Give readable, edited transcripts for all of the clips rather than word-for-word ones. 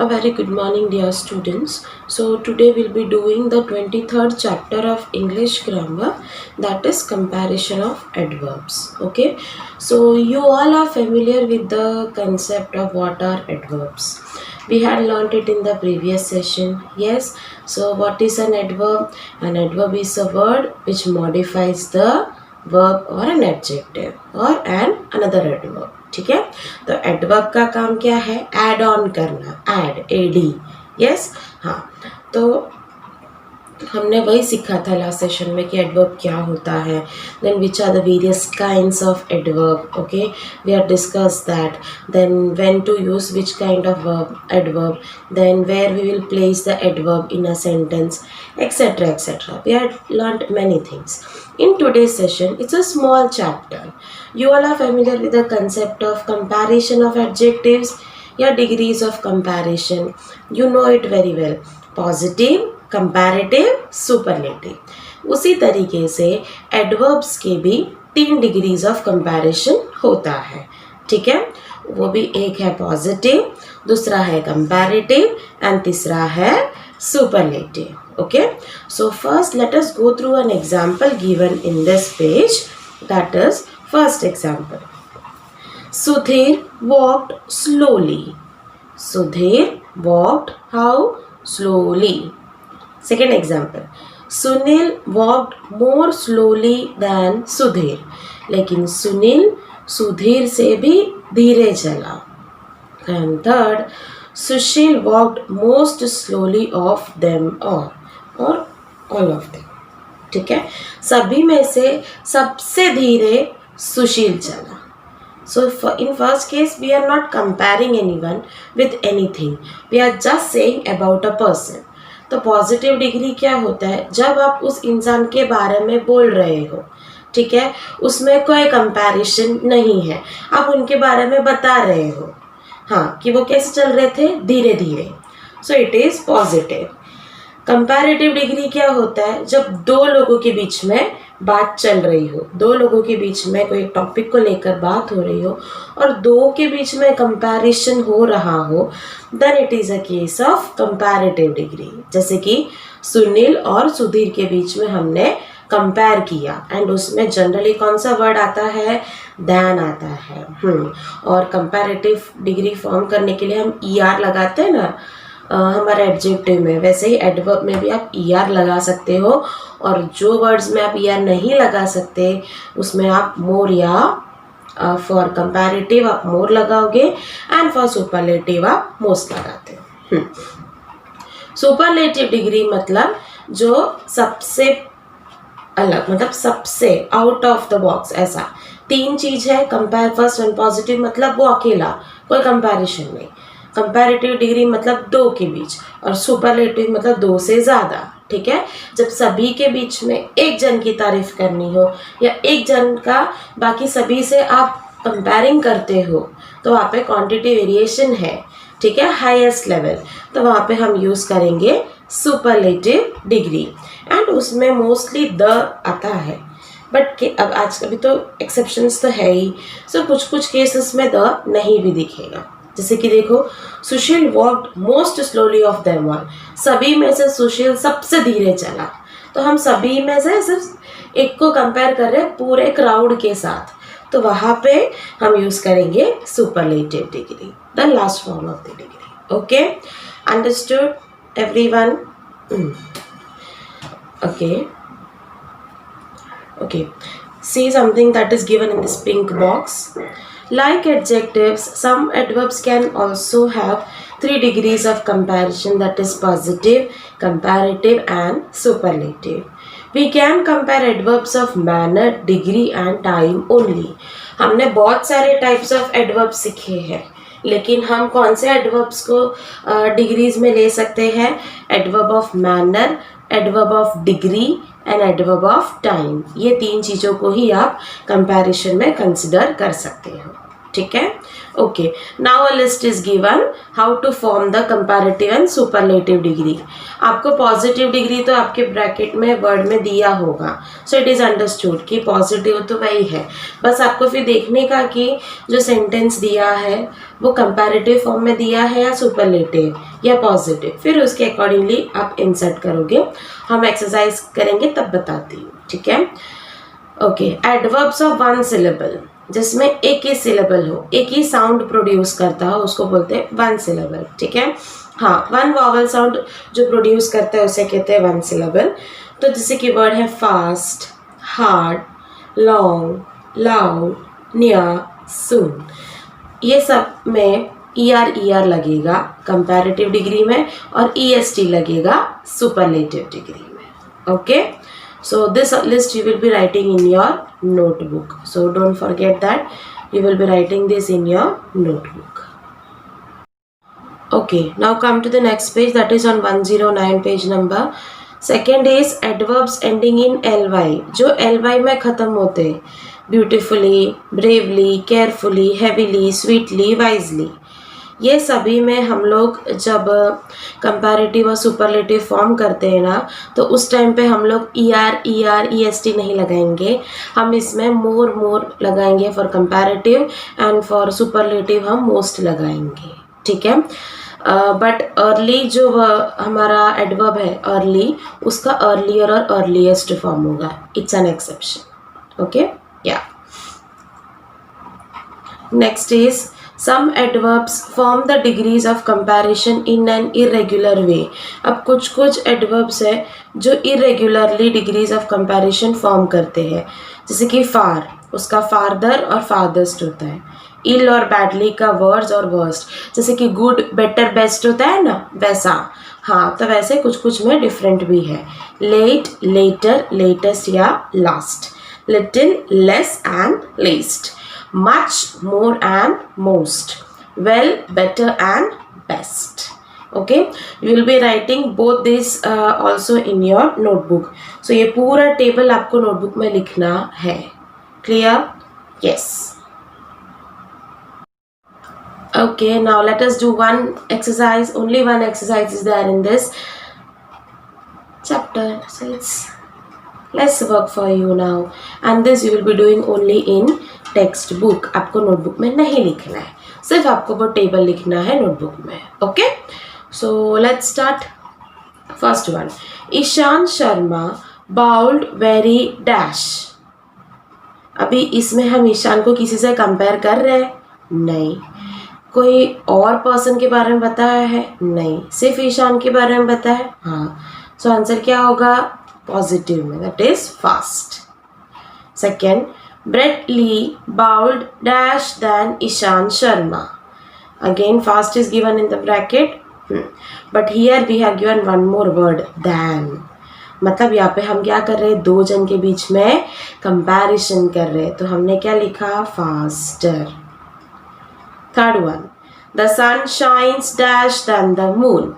A very good morning, dear students. So, today we'll be doing the 23rd chapter of English grammar, that is comparison of adverbs. Okay, so you all are familiar with the concept of what are adverbs. We had learnt it in the previous session. Yes, so what is an adverb? An adverb is a word which modifies the verb or an adjective or an another adverb. ठीक है, तो adverb का काम क्या है? Add on करना, add, AD. Yes, हाँ, तो हमने वही सीखा था लास्ट सेशन में कि एडवर्ब क्या होता है, then which are the various kinds of adverb. Okay, we are discuss that, then when to use which kind of adverb, then where we will place the adverb in a sentence, etc etc. We had learnt many things. In today's session, it's a small chapter. You all are familiar with the concept of comparison of adjectives, या degrees of comparison. You know it very well. Positive, comparative, superlative. उसी तरीके से adverbs के भी 3 degrees of comparison होता है. ठीक है, वो भी एक है पॉजिटिव, दूसरा है कंपैरेटिव एंड तीसरा है superlative. Okay, so first let us go through an example given in this page. That is first example. Sudhir walked slowly. Sudhir walked how? Slowly. Second example, Sunil walked more slowly than Sudhir. लेकिन सुनील सुधीर से भी धीरे चला. And third, Sushil walked most slowly of them all, or all of them. ठीक है, सभी में से सबसे धीरे सुशील चला. So in first case we are not comparing anyone with anything. We are just saying about a person. तो positive degree क्या होता है? जब आप उस इंसान के बारे में बोल रहे हो, ठीक है, उसमें कोई कंपैरिजन नहीं है, आप उनके बारे में बता रहे हो, हाँ, कि वो कैसे चल रहे थे, धीरे धीरे. सो it is positive. Comparative degree क्या होता है? जब दो लोगों के बीच में बात चल रही हो, दो लोगों के बीच में कोई टॉपिक को लेकर बात हो रही हो और दो के बीच में कंपैरिजन हो रहा हो, then it is a case of comparative degree. जैसे कि सुनील और सुधीर के बीच में हमने कंपेयर किया एंड उसमें जनरली कौन सा वर्ड आता है? देन आता है. और कंपैरेटिव डिग्री फॉर्म करने के लिए हम ER लगाते हैं ना हमारे एडजेक्टिव में, वैसे ही एडवर्ब में भी आप ER लगा सकते हो. और जो वर्ड्स में आप ER नहीं लगा सकते उसमें आप मोर या फॉर कंपैरेटिव आप मोर लगाओगे एंड फॉर सुपरलेटिव आप मोस्ट लगाते हो. सुपरलेटिव डिग्री मतलब जो सबसे अलग, मतलब सबसे आउट ऑफ द बॉक्स. ऐसा 3 चीज है. कंपेयर, फर्स्ट वन पॉजिटिव मतलब वो अकेला, कोई कंपैरिजन नहीं. कंपैरेटिव डिग्री मतलब 2 के बीच, और सुपरलेटिव मतलब 2 से ज़्यादा. ठीक है, जब सभी के बीच में एक जन की तारीफ करनी हो या एक जन का बाकी सभी से आप कंपेयरिंग करते हो, तो वहाँ पे क्वांटिटी वेरिएशन है. ठीक है, हाईएस्ट लेवल, तो वहाँ पे हम यूज़ करेंगे सुपरलेटिव डिग्री एंड उसमें मोस्टली द आता है. बट अब आज कभी तो एक्सेप्शंस तो है ही. सो कुछ केसेस में द नहीं भी दिखेगा. जैसे कि देखो, Sushil walked most slowly of them all. सभी में से सुशील सबसे धीरे चला. तो हम सभी में से सिर्फ एक को कंपेयर कर रहे हैं पूरे क्राउड के साथ, तो वहाँ पे हम यूज करेंगे superlative degree, the last form of the degree. Okay, understood everyone? Okay, see something that is given in this pink box. Like adjectives, some adverbs can also have 3 degrees of comparison, that is positive, comparative and superlative. We can compare adverbs of manner, degree and time only. हमने बहुत सारे types of adverbs सीखे हैं, लेकिन हम कौन से adverbs को डिग्रीज में ले सकते हैं? adverb of manner, adverb of degree and adverb of time. ये 3 चीज़ों को ही आप कंपैरिजन में कंसिडर कर सकते हो. ठीक है. Okay, now a list is given how to form the comparative and superlative degree. आपको पॉजिटिव डिग्री तो आपके ब्रैकेट में वर्ड में दिया होगा, सो इट इज अंडरस्टूड कि पॉजिटिव तो वही है. बस आपको फिर देखने का कि जो सेंटेंस दिया है वो कंपैरेटिव फॉर्म में दिया है या सुपरलेटिव या पॉजिटिव, फिर उसके अकॉर्डिंगली आप इंसर्ट करोगे. हम एक्सरसाइज करेंगे तब बताती हूँ. ठीक है. Okay, adverbs of one syllable, जिसमें एक ही सिलेबल हो, एक ही साउंड प्रोड्यूस करता हो, उसको बोलते हैं वन सिलेबल. ठीक है. हाँ, वन वॉवल साउंड जो प्रोड्यूस करता है उसे कहते हैं वन सिलेबल. तो जैसे कि वर्ड है fast, hard, long, loud, near, soon. ये सब में ER लगेगा कंपैरेटिव डिग्री में और EST लगेगा सुपरलेटिव डिग्री में. Okay. So this list you will be writing in your notebook. So don't forget that you will be writing this in your notebook. Okay, now come to the next page, that is on 109 page number. Second is adverbs ending in ly, जो ly में खत्म होते हैं. Beautifully, bravely, carefully, heavily, sweetly, wisely. ये सभी में हम लोग जब कंपैरेटिव और सुपरलेटिव फॉर्म करते हैं ना, तो उस टाइम पे हम लोग ER EST नहीं लगाएंगे. हम इसमें मोर लगाएंगे for comparative and for superlative हम मोस्ट लगाएंगे. ठीक है. बट अर्ली जो हमारा एडवर्ब है अर्ली, उसका अर्लियर और अर्लीस्ट फॉर्म होगा. It's an exception. ओके. या next is some adverbs form the degrees of comparison in an irregular way. अब कुछ adverbs है जो irregularly degrees of comparison form करते हैं. जैसे कि far, उसका farther और farthest होता है. ill और badly का worse और worst. जैसे कि good, better, best होता है ना, वैसा. हाँ, तो वैसे कुछ में different भी है. late, later, latest या last. little, less and least. much, more and most. well, better and best. Okay, you will be writing both this also in your notebook. So ये पूरा टेबल आपको नोटबुक में लिखना है. Clear? Yes. Okay, now let us do one exercise. Only one exercise is there in this chapter, so it's less work for you now, and this you will be doing only in text book. आपको notebook में नहीं लिखना है, सिर्फ आपको वो table लिखना है नोटबुक में. Okay. So let's start. First one, Ishan Sharma bowled very dash. अभी इसमें हम ईशान को किसी से कंपेयर कर रहे हैं? नहीं. कोई और पर्सन के बारे में बताया है? नहीं, सिर्फ ईशान के बारे में बताया है. हाँ, सो आंसर क्या होगा? पॉजिटिव में, that is fast. Second, Brett Lee bowled dash than Ishan Sharma. Again, fast is given in the bracket. But here we have given one more word, than. मतलब यहाँ पे हम क्या कर रहे हैं? दो जन के बीच में कंपैरिजन कर रहे हैं, तो हमने क्या लिखा? faster. Third one, the sun shines dash than the moon.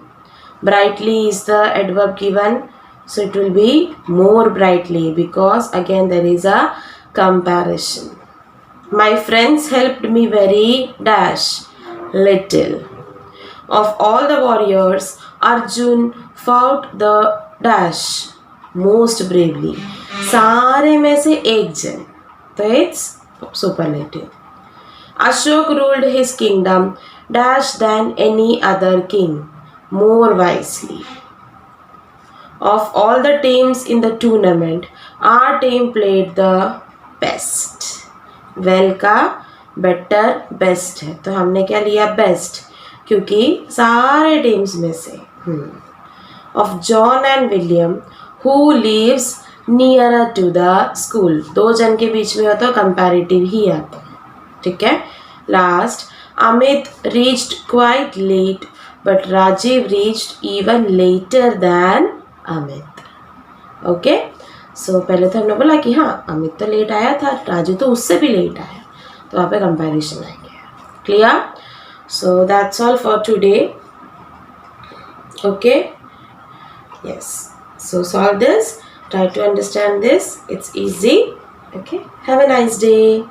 Brightly is the adverb given, so it will be more brightly, because again there is a comparison. My friends helped me very dash little. Of all the warriors, Arjun fought the dash most bravely. सारे में से एक जन, तो it's superlative. Ashok ruled his kingdom dash than any other king, more wisely. Of all the teams in the tournament, our team played the best. Well का better best है, तो हमने क्या लिया? बेस्ट, क्योंकि सारे टीम्स में से. Of John and William who lives near to the school. दो जन के बीच में हो तो कंपैरेटिव ही आता. ठीक है. Last, Amit reached quite late but Rajeev reached even later than Amit. Okay. So पहले तो हमने बोला कि हाँ, अमित तो लेट आया था, राजू तो उससे भी लेट आया, तो वहाँ पे कंपैरिजन आ गया. Clear? So that's all for today. Okay. Yes. So solve this, try to understand this, it's easy. Okay, have a nice day.